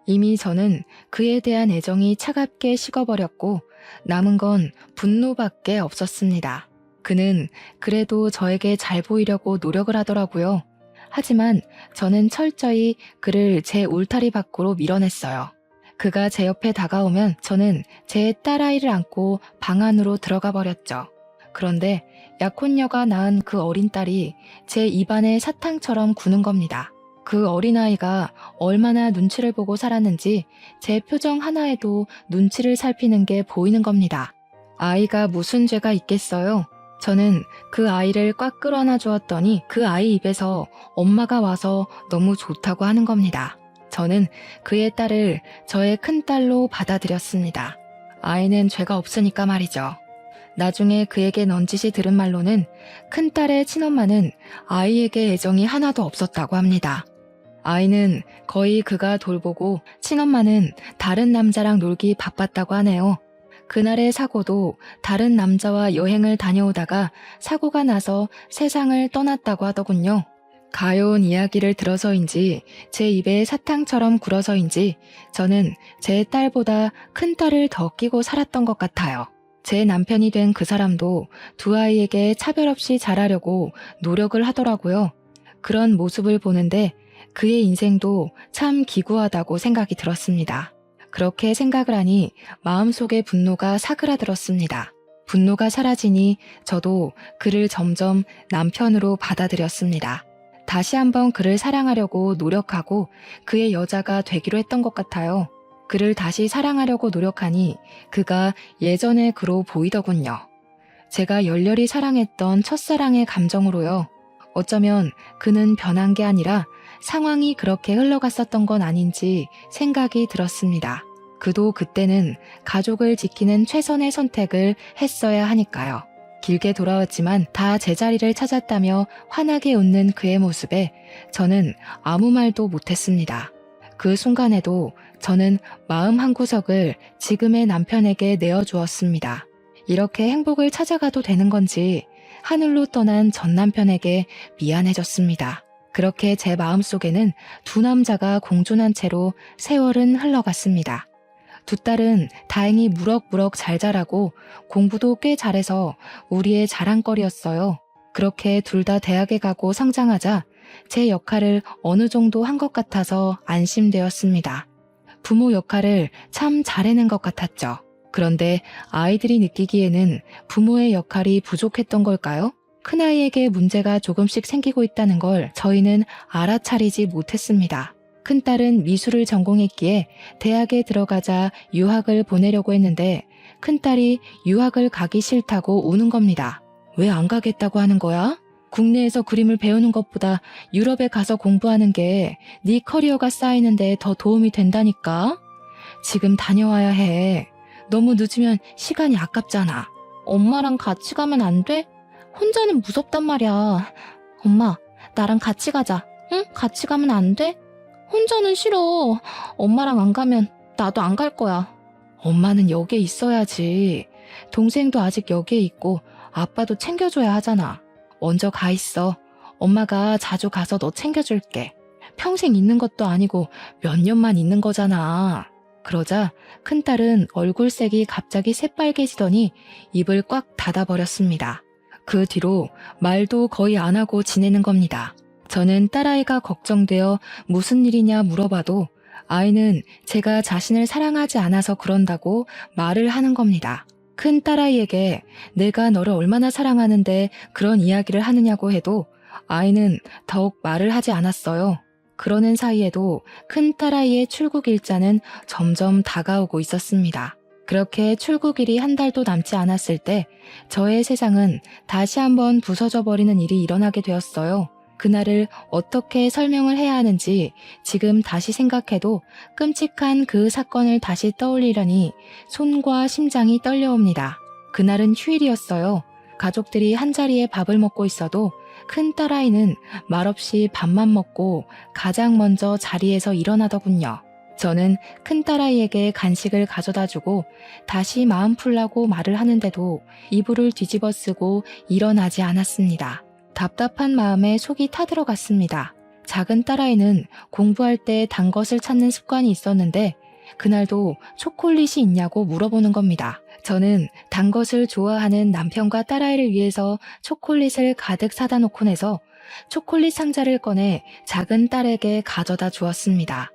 이미 저는 그에 대한 애정이 차갑게 식어버렸고 남은 건 분노밖에 없었습니다. 그는 그래도 저에게 잘 보이려고 노력을 하더라고요. 하지만 저는 철저히 그를 제 울타리 밖으로 밀어냈어요. 그가 제 옆에 다가오면 저는 제 딸아이를 안고 방 안으로 들어가 버렸죠. 그런데 약혼녀가 낳은 그 어린 딸이 제 입안에 사탕처럼 구는 겁니다. 그 어린아이가 얼마나 눈치를 보고 살았는지 제 표정 하나에도 눈치를 살피는 게 보이는 겁니다. 아이가 무슨 죄가 있겠어요? 저는 그 아이를 꽉 끌어안아 주었더니 그 아이 입에서 엄마가 와서 너무 좋다고 하는 겁니다. 저는 그의 딸을 저의 큰딸로 받아들였습니다. 아이는 죄가 없으니까 말이죠. 나중에 그에게 넌지시 들은 말로는 큰딸의 친엄마는 아이에게 애정이 하나도 없었다고 합니다. 아이는 거의 그가 돌보고 친엄마는 다른 남자랑 놀기 바빴다고 하네요. 그날의 사고도 다른 남자와 여행을 다녀오다가 사고가 나서 세상을 떠났다고 하더군요. 가여운 이야기를 들어서인지 제 입에 사탕처럼 굴어서인지 저는 제 딸보다 큰 딸을 더 끼고 살았던 것 같아요. 제 남편이 된 그 사람도 두 아이에게 차별 없이 잘하려고 노력을 하더라고요. 그런 모습을 보는데 그의 인생도 참 기구하다고 생각이 들었습니다. 그렇게 생각을 하니 마음속에 분노가 사그라들었습니다. 분노가 사라지니 저도 그를 점점 남편으로 받아들였습니다. 다시 한번 그를 사랑하려고 노력하고 그의 여자가 되기로 했던 것 같아요. 그를 다시 사랑하려고 노력하니 그가 예전의 그로 보이더군요. 제가 열렬히 사랑했던 첫사랑의 감정으로요. 어쩌면 그는 변한 게 아니라 상황이 그렇게 흘러갔었던 건 아닌지 생각이 들었습니다. 그도 그때는 가족을 지키는 최선의 선택을 했어야 하니까요. 길게 돌아왔지만 다 제자리를 찾았다며 환하게 웃는 그의 모습에 저는 아무 말도 못했습니다. 그 순간에도 저는 마음 한구석을 지금의 남편에게 내어주었습니다. 이렇게 행복을 찾아가도 되는 건지 하늘로 떠난 전 남편에게 미안해졌습니다. 그렇게 제 마음속에는 두 남자가 공존한 채로 세월은 흘러갔습니다. 두 딸은 다행히 무럭무럭 잘 자라고 공부도 꽤 잘해서 우리의 자랑거리였어요. 그렇게 둘 다 대학에 가고 성장하자 제 역할을 어느 정도 한 것 같아서 안심되었습니다. 부모 역할을 참 잘해낸 것 같았죠. 그런데 아이들이 느끼기에는 부모의 역할이 부족했던 걸까요? 큰아이에게 문제가 조금씩 생기고 있다는 걸 저희는 알아차리지 못했습니다. 큰딸은 미술을 전공했기에 대학에 들어가자 유학을 보내려고 했는데 큰딸이 유학을 가기 싫다고 우는 겁니다. 왜 안 가겠다고 하는 거야? 국내에서 그림을 배우는 것보다 유럽에 가서 공부하는 게 네 커리어가 쌓이는데 더 도움이 된다니까? 지금 다녀와야 해. 너무 늦으면 시간이 아깝잖아. 엄마랑 같이 가면 안 돼? 혼자는 무섭단 말이야. 엄마, 나랑 같이 가자. 응? 같이 가면 안 돼? 혼자는 싫어. 엄마랑 안 가면 나도 안 갈 거야. 엄마는 여기에 있어야지. 동생도 아직 여기에 있고 아빠도 챙겨줘야 하잖아. 먼저 가 있어. 엄마가 자주 가서 너 챙겨줄게. 평생 있는 것도 아니고 몇 년만 있는 거잖아. 그러자 큰딸은 얼굴색이 갑자기 새빨개지더니 입을 꽉 닫아버렸습니다. 그 뒤로 말도 거의 안 하고 지내는 겁니다. 저는 딸아이가 걱정되어 무슨 일이냐 물어봐도 아이는 제가 자신을 사랑하지 않아서 그런다고 말을 하는 겁니다. 큰 딸아이에게 내가 너를 얼마나 사랑하는데 그런 이야기를 하느냐고 해도 아이는 더욱 말을 하지 않았어요. 그러는 사이에도 큰 딸아이의 출국 일자는 점점 다가오고 있었습니다. 그렇게 출국일이 한 달도 남지 않았을 때 저의 세상은 다시 한번 부서져 버리는 일이 일어나게 되었어요. 그날을 어떻게 설명을 해야 하는지 지금 다시 생각해도 끔찍한 그 사건을 다시 떠올리려니 손과 심장이 떨려옵니다. 그날은 휴일이었어요. 가족들이 한자리에 밥을 먹고 있어도 큰 딸아이는 말없이 밥만 먹고 가장 먼저 자리에서 일어나더군요. 저는 큰 딸아이에게 간식을 가져다 주고 다시 마음 풀라고 말을 하는데도 이불을 뒤집어 쓰고 일어나지 않았습니다. 답답한 마음에 속이 타들어갔습니다. 작은 딸아이는 공부할 때 단 것을 찾는 습관이 있었는데 그날도 초콜릿이 있냐고 물어보는 겁니다. 저는 단 것을 좋아하는 남편과 딸아이를 위해서 초콜릿을 가득 사다 놓고 내서 초콜릿 상자를 꺼내 작은 딸에게 가져다 주었습니다.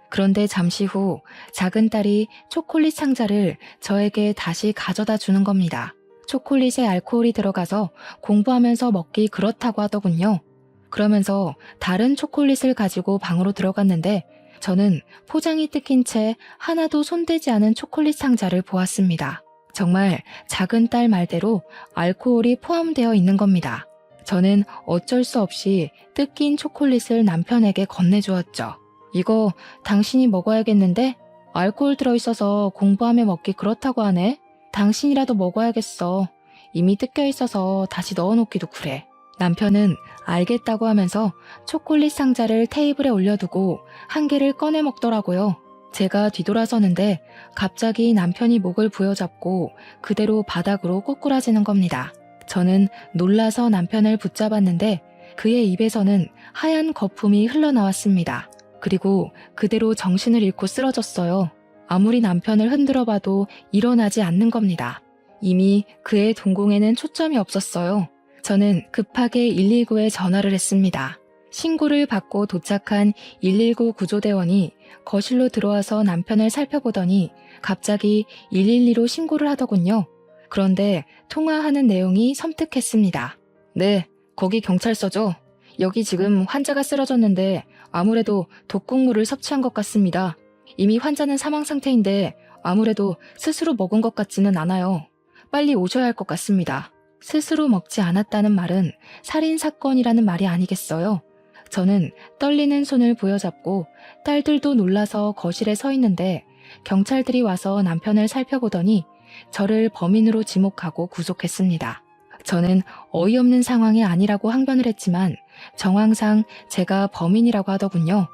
그런데 잠시 후 작은 딸이 초콜릿 상자를 저에게 다시 가져다 주는 겁니다. 초콜릿에 알코올이 들어가서 공부하면서 먹기 그렇다고 하더군요. 그러면서 다른 초콜릿을 가지고 방으로 들어갔는데 저는 포장이 뜯긴 채 하나도 손대지 않은 초콜릿 상자를 보았습니다. 정말 작은 딸 말대로 알코올이 포함되어 있는 겁니다. 저는 어쩔 수 없이 뜯긴 초콜릿을 남편에게 건네주었죠. 이거 당신이 먹어야겠는데? 알코올 들어있어서 공부하며 먹기 그렇다고 하네. 당신이라도 먹어야겠어. 이미 뜯겨 있어서 다시 넣어놓기도 그래. 남편은 알겠다고 하면서 초콜릿 상자를 테이블에 올려두고 한 개를 꺼내 먹더라고요. 제가 뒤돌아서는데 갑자기 남편이 목을 부여잡고 그대로 바닥으로 꼬꾸라지는 겁니다. 저는 놀라서 남편을 붙잡았는데 그의 입에서는 하얀 거품이 흘러나왔습니다. 그리고 그대로 정신을 잃고 쓰러졌어요. 아무리 남편을 흔들어봐도 일어나지 않는 겁니다. 이미 그의 동공에는 초점이 없었어요. 저는 급하게 119에 전화를 했습니다. 신고를 받고 도착한 119 구조대원이 거실로 들어와서 남편을 살펴보더니 갑자기 112로 신고를 하더군요. 그런데 통화하는 내용이 섬뜩했습니다. 네, 거기 경찰서죠. 여기 지금 환자가 쓰러졌는데 아무래도 독극물을 섭취한 것 같습니다. 이미 환자는 사망 상태인데 아무래도 스스로 먹은 것 같지는 않아요. 빨리 오셔야 할 것 같습니다. 스스로 먹지 않았다는 말은 살인사건이라는 말이 아니겠어요? 저는 떨리는 손을 부여잡고 딸들도 놀라서 거실에 서 있는데 경찰들이 와서 남편을 살펴보더니 저를 범인으로 지목하고 구속했습니다. 저는 어이없는 상황이 아니라고 항변을 했지만 정황상 제가 범인이라고 하더군요.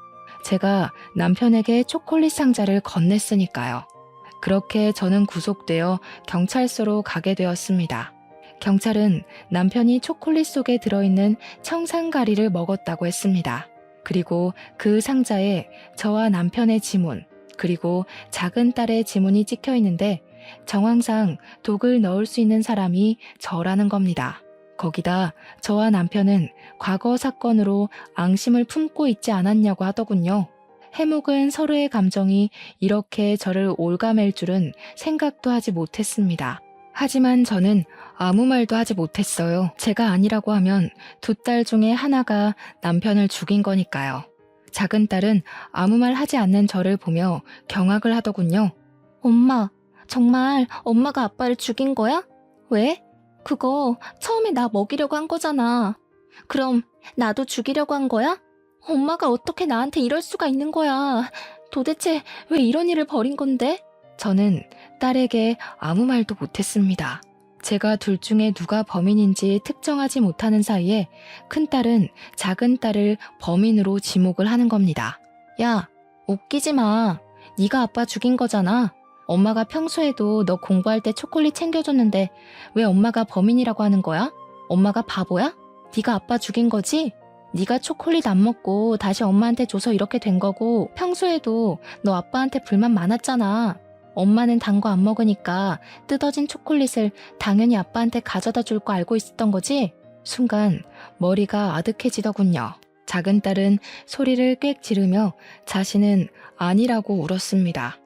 제가 남편에게 초콜릿 상자를 건넸으니까요. 그렇게 저는 구속되어 경찰서로 가게 되었습니다. 경찰은 남편이 초콜릿 속에 들어있는 청산가리를 먹었다고 했습니다. 그리고 그 상자에 저와 남편의 지문, 그리고 작은 딸의 지문이 찍혀 있는데 정황상 독을 넣을 수 있는 사람이 저라는 겁니다. 거기다 저와 남편은 과거 사건으로 앙심을 품고 있지 않았냐고 하더군요. 해묵은 서로의 감정이 이렇게 저를 올가맬 줄은 생각도 하지 못했습니다. 하지만 저는 아무 말도 하지 못했어요. 제가 아니라고 하면 두 딸 중에 하나가 남편을 죽인 거니까요. 작은 딸은 아무 말 하지 않는 저를 보며 경악을 하더군요. 엄마, 정말 엄마가 아빠를 죽인 거야? 왜? 그거 처음에 나 먹이려고 한 거잖아. 그럼 나도 죽이려고 한 거야? 엄마가 어떻게 나한테 이럴 수가 있는 거야. 도대체 왜 이런 일을 벌인 건데? 저는 딸에게 아무 말도 못했습니다. 제가 둘 중에 누가 범인인지 특정하지 못하는 사이에 큰딸은 작은 딸을 범인으로 지목을 하는 겁니다. 야, 웃기지 마. 네가 아빠 죽인 거잖아. 엄마가 평소에도 너 공부할 때 초콜릿 챙겨줬는데 왜 엄마가 범인이라고 하는 거야? 엄마가 바보야? 네가 아빠 죽인 거지? 네가 초콜릿 안 먹고 다시 엄마한테 줘서 이렇게 된 거고 평소에도 너 아빠한테 불만 많았잖아. 엄마는 단 거 안 먹으니까 뜯어진 초콜릿을 당연히 아빠한테 가져다 줄 거 알고 있었던 거지? 순간 머리가 아득해지더군요. 작은 딸은 소리를 꽥 지르며 자신은 아니라고 울었습니다.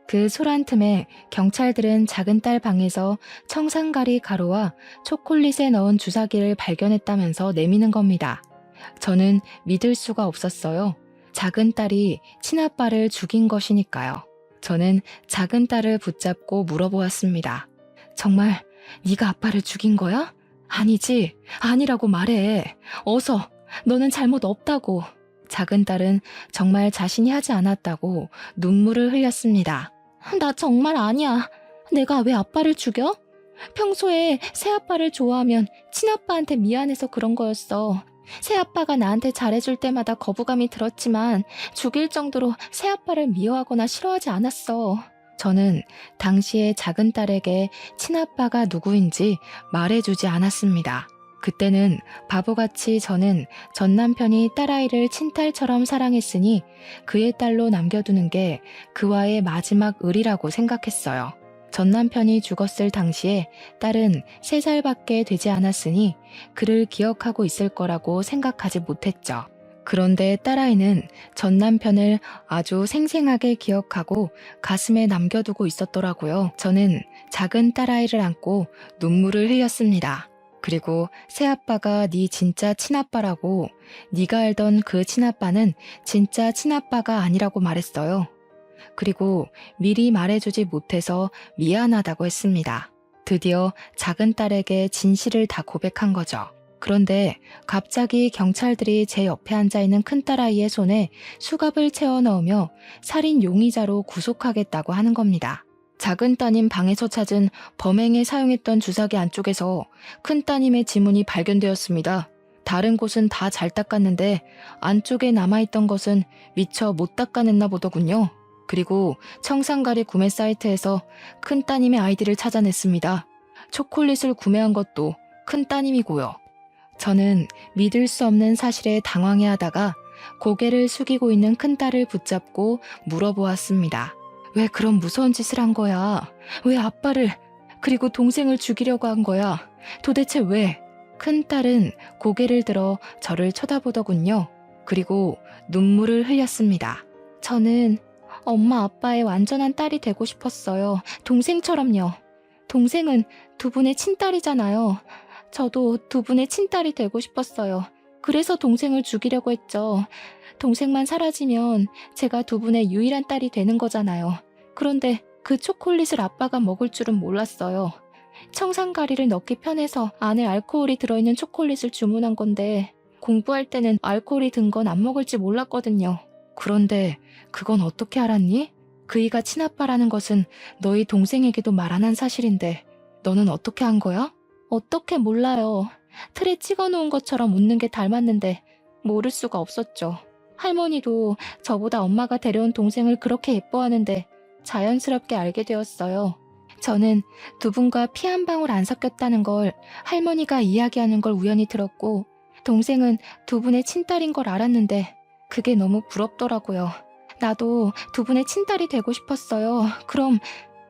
그 소란 틈에 경찰들은 작은 딸 방에서 청산가리 가루와 초콜릿에 넣은 주사기를 발견했다면서 내미는 겁니다. 저는 믿을 수가 없었어요. 작은 딸이 친아빠를 죽인 것이니까요. 저는 작은 딸을 붙잡고 물어보았습니다. 정말 네가 아빠를 죽인 거야? 아니지, 아니라고 말해. 어서, 너는 잘못 없다고. 작은 딸은 정말 자신이 하지 않았다고 눈물을 흘렸습니다. 나 정말 아니야. 내가 왜 아빠를 죽여? 평소에 새아빠를 좋아하면 친아빠한테 미안해서 그런 거였어. 새아빠가 나한테 잘해줄 때마다 거부감이 들었지만 죽일 정도로 새아빠를 미워하거나 싫어하지 않았어. 저는 당시에 작은 딸에게 친아빠가 누구인지 말해주지 않았습니다. 그때는 바보같이 저는 전 남편이 딸아이를 친딸처럼 사랑했으니 그의 딸로 남겨두는 게 그와의 마지막 의리라고 생각했어요. 전 남편이 죽었을 당시에 딸은 3살밖에 되지 않았으니 그를 기억하고 있을 거라고 생각하지 못했죠. 그런데 딸아이는 전 남편을 아주 생생하게 기억하고 가슴에 남겨두고 있었더라고요. 저는 작은 딸아이를 안고 눈물을 흘렸습니다. 그리고 새아빠가 네 진짜 친아빠라고, 네가 알던 그 친아빠는 진짜 친아빠가 아니라고 말했어요. 그리고 미리 말해주지 못해서 미안하다고 했습니다. 드디어 작은 딸에게 진실을 다 고백한 거죠. 그런데 갑자기 경찰들이 제 옆에 앉아있는 큰딸아이의 손에 수갑을 채워 넣으며 살인 용의자로 구속하겠다고 하는 겁니다. 작은 따님 방에서 찾은 범행에 사용했던 주사기 안쪽에서 큰 따님의 지문이 발견되었습니다. 다른 곳은 다 잘 닦았는데 안쪽에 남아있던 것은 미처 못 닦아냈나 보더군요. 그리고 청산가리 구매 사이트에서 큰 따님의 아이디를 찾아냈습니다. 초콜릿을 구매한 것도 큰 따님이고요. 저는 믿을 수 없는 사실에 당황해하다가 고개를 숙이고 있는 큰딸을 붙잡고 물어보았습니다. 왜 그런 무서운 짓을 한 거야? 왜 아빠를, 그리고 동생을 죽이려고 한 거야? 도대체 왜? 큰딸은 고개를 들어 저를 쳐다보더군요. 그리고 눈물을 흘렸습니다. 저는 엄마 아빠의 완전한 딸이 되고 싶었어요. 동생처럼요. 동생은 두 분의 친딸이잖아요. 저도 두 분의 친딸이 되고 싶었어요. 그래서 동생을 죽이려고 했죠. 동생만 사라지면 제가 두 분의 유일한 딸이 되는 거잖아요. 그런데 그 초콜릿을 아빠가 먹을 줄은 몰랐어요. 청산가리를 넣기 편해서 안에 알코올이 들어있는 초콜릿을 주문한 건데 공부할 때는 알코올이 든 건 안 먹을지 몰랐거든요. 그런데 그건 어떻게 알았니? 그이가 친아빠라는 것은 너희 동생에게도 말 안 한 사실인데 너는 어떻게 한 거야? 어떻게 몰라요. 틀에 찍어놓은 것처럼 웃는 게 닮았는데 모를 수가 없었죠. 할머니도 저보다 엄마가 데려온 동생을 그렇게 예뻐하는데 자연스럽게 알게 되었어요. 저는 두 분과 피 한 방울 안 섞였다는 걸 할머니가 이야기하는 걸 우연히 들었고 동생은 두 분의 친딸인 걸 알았는데 그게 너무 부럽더라고요. 나도 두 분의 친딸이 되고 싶었어요. 그럼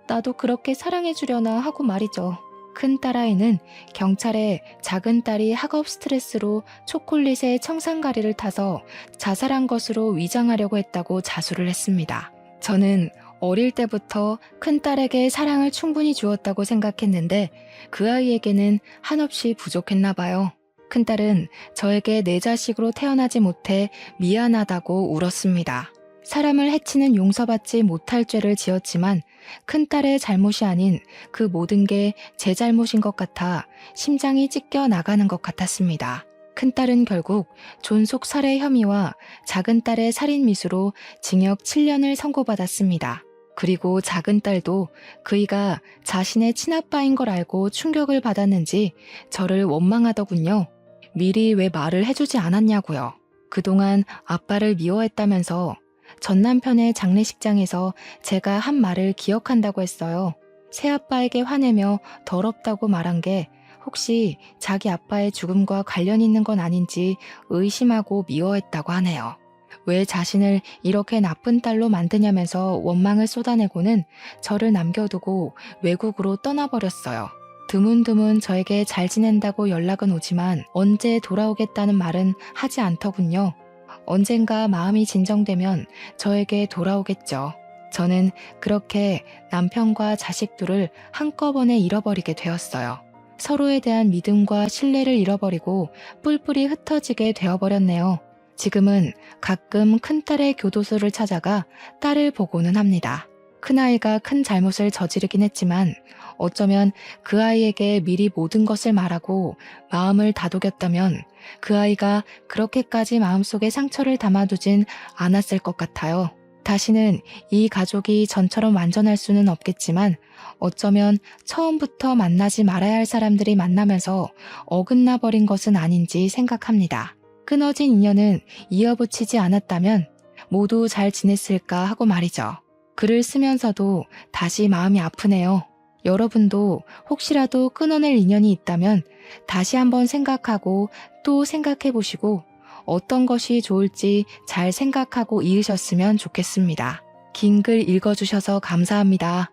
나도 그렇게 사랑해주려나 하고 말이죠. 큰 딸아이는 경찰에 작은 딸이 학업 스트레스로 초콜릿에 청산가리를 타서 자살한 것으로 위장하려고 했다고 자수를 했습니다. 저는 어릴 때부터 큰딸에게 사랑을 충분히 주었다고 생각했는데 그 아이에게는 한없이 부족했나 봐요. 큰딸은 저에게 내 자식으로 태어나지 못해 미안하다고 울었습니다. 사람을 해치는 용서받지 못할 죄를 지었지만 큰딸의 잘못이 아닌 그 모든 게 제 잘못인 것 같아 심장이 찢겨 나가는 것 같았습니다. 큰딸은 결국 존속 살해 혐의와 작은딸의 살인 미수로 징역 7년을 선고받았습니다. 그리고 작은딸도 그이가 자신의 친아빠인 걸 알고 충격을 받았는지 저를 원망하더군요. 미리 왜 말을 해주지 않았냐고요. 그동안 아빠를 미워했다면서 전 남편의 장례식장에서 제가 한 말을 기억한다고 했어요. 새아빠에게 화내며 더럽다고 말한 게 혹시 자기 아빠의 죽음과 관련 있는 건 아닌지 의심하고 미워했다고 하네요. 왜 자신을 이렇게 나쁜 딸로 만드냐면서 원망을 쏟아내고는 저를 남겨두고 외국으로 떠나버렸어요. 드문드문 저에게 잘 지낸다고 연락은 오지만 언제 돌아오겠다는 말은 하지 않더군요. 언젠가 마음이 진정되면 저에게 돌아오겠죠. 저는 그렇게 남편과 자식 둘을 한꺼번에 잃어버리게 되었어요. 서로에 대한 믿음과 신뢰를 잃어버리고 뿔뿔이 흩어지게 되어버렸네요. 지금은 가끔 큰딸의 교도소를 찾아가 딸을 보고는 합니다. 큰아이가 큰 잘못을 저지르긴 했지만 어쩌면 그 아이에게 미리 모든 것을 말하고 마음을 다독였다면 그 아이가 그렇게까지 마음속에 상처를 담아두진 않았을 것 같아요. 다시는 이 가족이 전처럼 완전할 수는 없겠지만 어쩌면 처음부터 만나지 말아야 할 사람들이 만나면서 어긋나 버린 것은 아닌지 생각합니다. 끊어진 인연은 이어붙이지 않았다면 모두 잘 지냈을까 하고 말이죠. 글을 쓰면서도 다시 마음이 아프네요. 여러분도 혹시라도 끊어낼 인연이 있다면 다시 한번 생각하고 또 생각해 보시고 어떤 것이 좋을지 잘 생각하고 이으셨으면 좋겠습니다. 긴 글 읽어주셔서 감사합니다.